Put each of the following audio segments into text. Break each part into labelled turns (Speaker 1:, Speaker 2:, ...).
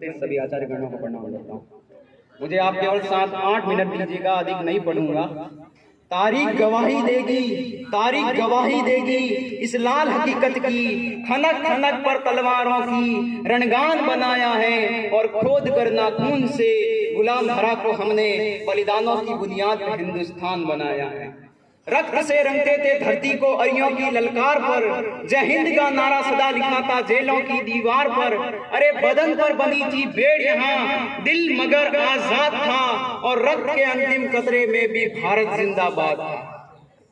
Speaker 1: उपस्थित सभी आचार्य गणों को प्रणाम करता हूँ। मुझे आप केवल 7-8 मिनट दीजिएगा, अधिक नहीं पढ़ूंगा। तारीख गवाही देगी इस लाल हकीकत की, खनक खनक पर तलवारों की रणगान बनाया है और खोद कर नाखून से गुलाम धरा को हमने बलिदानों की बुनियाद पर हिंदुस्तान बनाया है। रक्त से रंगते थे धरती को अरियों की ललकार पर, जय हिंद का नारा सदा लिखा था जेलों की दीवार पर। अरे बदन पर बनी थी भेड़ यहाँ, दिल मगर आजाद था और रक्त के अंतिम कतरे में भी भारत जिंदाबाद था।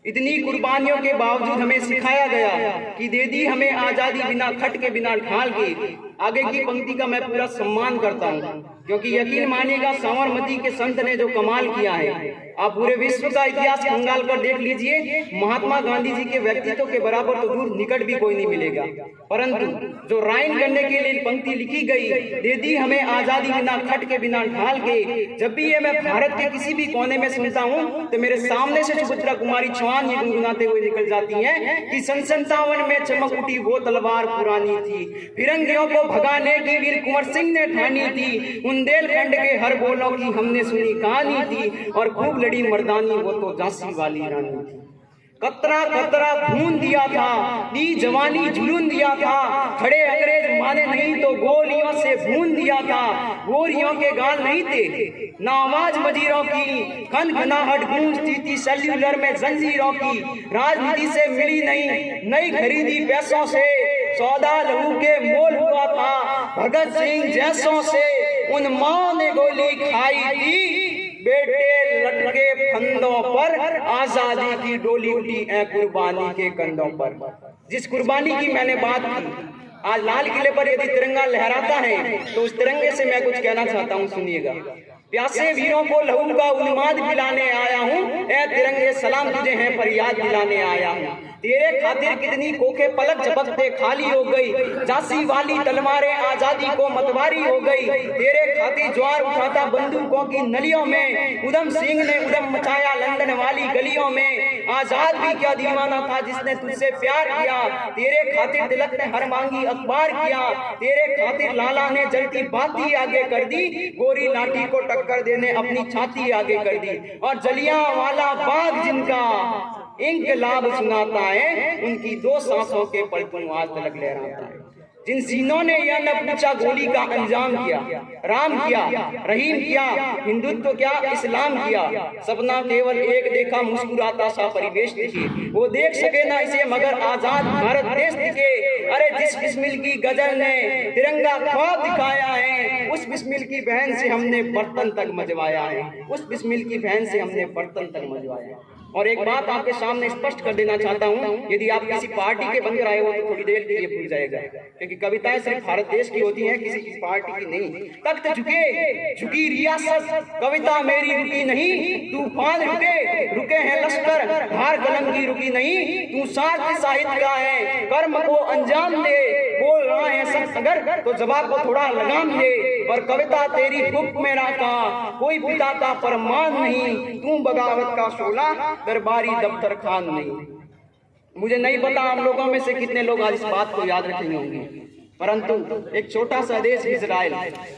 Speaker 1: इतनी कुर्बानियों के बावजूद हमें सिखाया गया कि दे दी हमें आजादी बिना खट के बिना ढाल के। आगे की पंक्ति का मैं पूरा सम्मान करता हूँ, क्योंकि यकीन मानिएगा साबरमती के संत ने जो कमाल किया है, आप पूरे विश्व का इतिहास खंगाल कर देख लीजिए, महात्मा गांधी जी के व्यक्तित्व के बराबर तो दूर निकट भी कोई नहीं मिलेगा। परंतु जो राइन करने के लिए पंक्ति लिखी गई, दे दी हमें आजादी बिना खट के बिना ढाल के, जब भी ये मैं भारत के किसी भी कोने में सुनता हूँ तो मेरे सामने से सुभद्रा कुमारी चौहान ये गुनगुनाते हुए निकल जाती हैं कि सन 57 में चमक उठी वो तलवार पुरानी थी, फिरंगियों को भगाने की वीर कुंवर सिंह ने ठानी थी, बुंदेलखंड के हर बोलों की हमने सुनी कहानी थी और खूब लड़ी मर्दानी वो तो झांसी वाली रानी थी। कतरा कतरा खून दिया था, दी जवानी जुनून दिया था, खड़े अंग्रेज माने नहीं तो गोलियों से भून दिया था। गोरियों के गाल नहीं थे ना आवाज मजीरों की, खनखनाहट गूंजती थी सेल्यूलर में जंजीरों की। राजनीति से मिली नहीं खरीदी पैसों से, सौदा लहू के मोल हुआ था भगत सिंह जैसों से। उन माँ ने गोली खाई थी, बेटे लटके फंदों पर, आजादी की डोली उठी है कुर्बानी के कंधों पर। जिस कुर्बानी की मैंने बात की, आज लाल किले पर यदि तिरंगा लहराता है तो उस तिरंगे से मैं कुछ कहना चाहता हूँ, सुनिएगा। प्यासे वीरों को लहू का उन्माद पिलाने आया हूँ, ए तिरंगे सलाम तुझे है फरियाद दिलाने आया हूँ। तेरे खातिर कितनी कोखे पलक झपकते खाली हो गई, झांसी वाली तलवारें आजादी को मतवारी हो गई। तेरे खातिर ज्वार उठाता बंदूकों की नलियों में, उधम सिंह ने उधम मचाया लंदन वाली गलियों में। आजाद भी क्या दीवाना था जिसने तुझसे प्यार किया, तेरे खातिर तिलक ने हर मांगी अखबार किया। तेरे खातिर लाला ने जलती बाती आगे कर दी, गोरी लाठी को टक्कर देने अपनी छाती आगे कर दी। और जलियांवाला बाग जिनका इंकलाब सुनाता है, उनकी 2 सांसों के पलकों आज तलक लहराता है। जिन सीनों ने यह न पूछा गोली का अंजाम किया, राम किया, रहीम किया, हिंदुत्व क्या, इस्लाम किया। सपना केवल एक देखा मुस्कुराता सा परिवेश दिखे, वो देख सके ना इसे मगर आजाद भारत देश दिखे। अरे जिस बिस्मिल की गजल ने तिरंगा ख्वाब दिखाया है, उस बिस्मिल की बहन से हमने बर्तन तक मजवाया है, उस बिस्मिल की बहन से हमने बर्तन तक मजवाया है। और एक बात आपके सामने स्पष्ट कर देना चाहता हूँ, यदि आप किसी पार्टी के बनकर आए हो तो थोड़ी देर के लिए भूल जाएगा, क्योंकि कविताएं सिर्फ भारत देश की होती हैं, किसी की पार्टी की नहीं। तख्त झुकी रियासत, कविता मेरी रुकी नहीं, तूफान रुके हैं लश्कर, धार कलम की रुकी नहीं। तू साथ साहित्य का है, कर्म को अंजाम दे, बोल रहा है सख्त अगर तो जवाब को थोड़ा लगाम दे। और कविता तेरी हुक्म में रखा, कोई पिता का फरमान नहीं, तू बगावत का शोला, दरबारी दफ्तर खान नहीं। मुझे नहीं पता आप लोगों में से कितने लोग आज इस बात को याद रखेंगे होंगे, परंतु एक छोटा सा देश इजराइल,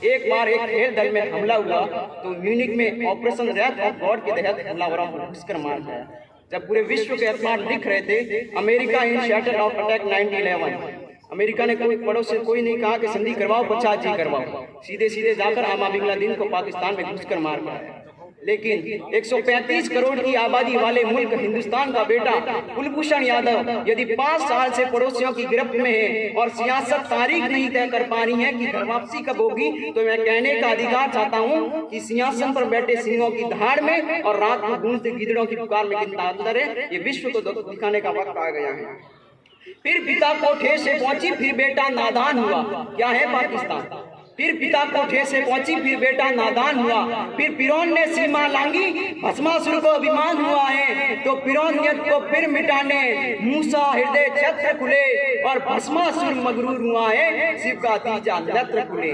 Speaker 1: एक बार एक खेल दल में हमला हुआ तो म्यूनिक में ऑपरेशन रैथ ऑफ गॉड के तहत हमलावरों को घुसकर मार गया। जब पूरे विश्व के अखबार लिख रहे थे America in shatter of attack 9/11, America ने कोई पड़ोस से कोई नहीं कहा कि संधि करवाओ 50 जी करवाओ, सीधे जाकर आमा बिन को पाकिस्तान में घुसकर मार गया। लेकिन 135 करोड़ की आबादी वाले मुल्क हिंदुस्तान का बेटा कुलभूषण यादव यदि 5 साल से पड़ोसियों की गिरफ्त में है और सियासत तारीख नहीं तय कर पा रही है कि घर वापसी कब होगी, तो मैं कहने का अधिकार चाहता हूँ कि सिंहासन पर बैठे सिंहों की दहाड़ में और रात को गूंजते गिदड़ों की पुकार में कितना अंतर है, ये विश्व को दिखाने का वक्त आ गया है। फिर पिता को ठेस से पहुंची, फिर बेटा नादान हुआ, क्या है पाकिस्तान। फिर पिता को ठेस से पहुंची, फिर बेटा नादान हुआ, फिर फिरौन ने सीमा लांगी, भस्मासुर को अभिमान हुआ है, तो फिरौनियत को फिर मिटाने मूसा हृदय छत्र खुले, और भस्मासुर मगरूर हुआ है, शिव का तीजा नेत्र खुले।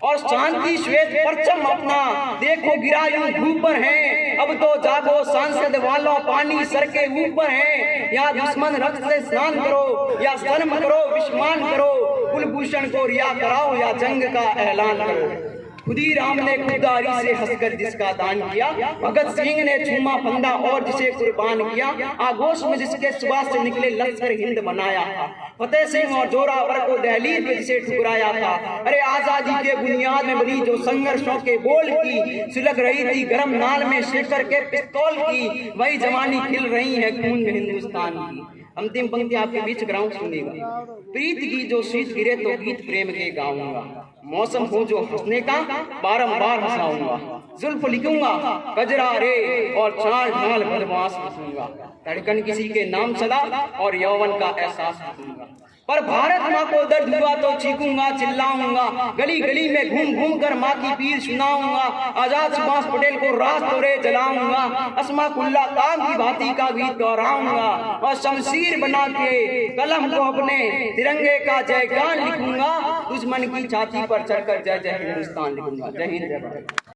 Speaker 1: और शांति श्वेत परचम अपना देखो गिरा यूं ऊपर है, अब तो जागो सांसद वालों पानी सर के ऊपर है। या दुश्मन रक्त से स्नान करो या शर्म करो विस्मान करो, कुलभूषण को रिहा कराओ या जंग का ऐलान करो। खुदी राम ने खुददारी से हंसकर जिसका दान किया, भगत सिंह ने चूमा फंदा और जिसे कुर्बान किया, आगोश में जिसके सुबह से निकले लश्कर हिंद बनाया था, फतेह सिंह और जोरावर को दहलीज में जिसे ठुकराया था। अरे आजादी के बुनियाद में बनी जो संघर्षों के बोल की सुलग रही थी गर्म नाल में शेखर के पिस्तौल की, वही जवानी खिल रही है खून में हिंदुस्तान की। अंतिम पंक्ति आपके बीच ग्राउंड सुनिएगा। प्रीत की जो शीत गिरे तो गीत प्रेम के गाऊंगा, मौसम हो जो हंसने का बारंबार हंसाऊंगा, जुल्फ लिखूंगा कजरा रे और चाल ढाल बदमाश हंसूंगा, धड़कन किसी के नाम सदा और यौवन का एहसास हंसूंगा। पर भारत माँ को दर्द हुआ तो चीखूंगा चिल्लाऊंगा, गली गली में घूम घूम कर माँ की पीर सुनाऊंगा, आजाद सुभाष पटेल को रात तोड़े जलाऊंगा, अस्मा कुल्ला काम की भांति का गीत दोहराऊंगा और शमशीर बना के कलम को अपने तिरंगे का जयगान लिखूंगा, दुश्मन की छाती पर चढ़कर जय जय हिंदुस्तान लिखूंगा। जय हिंद जय भारत।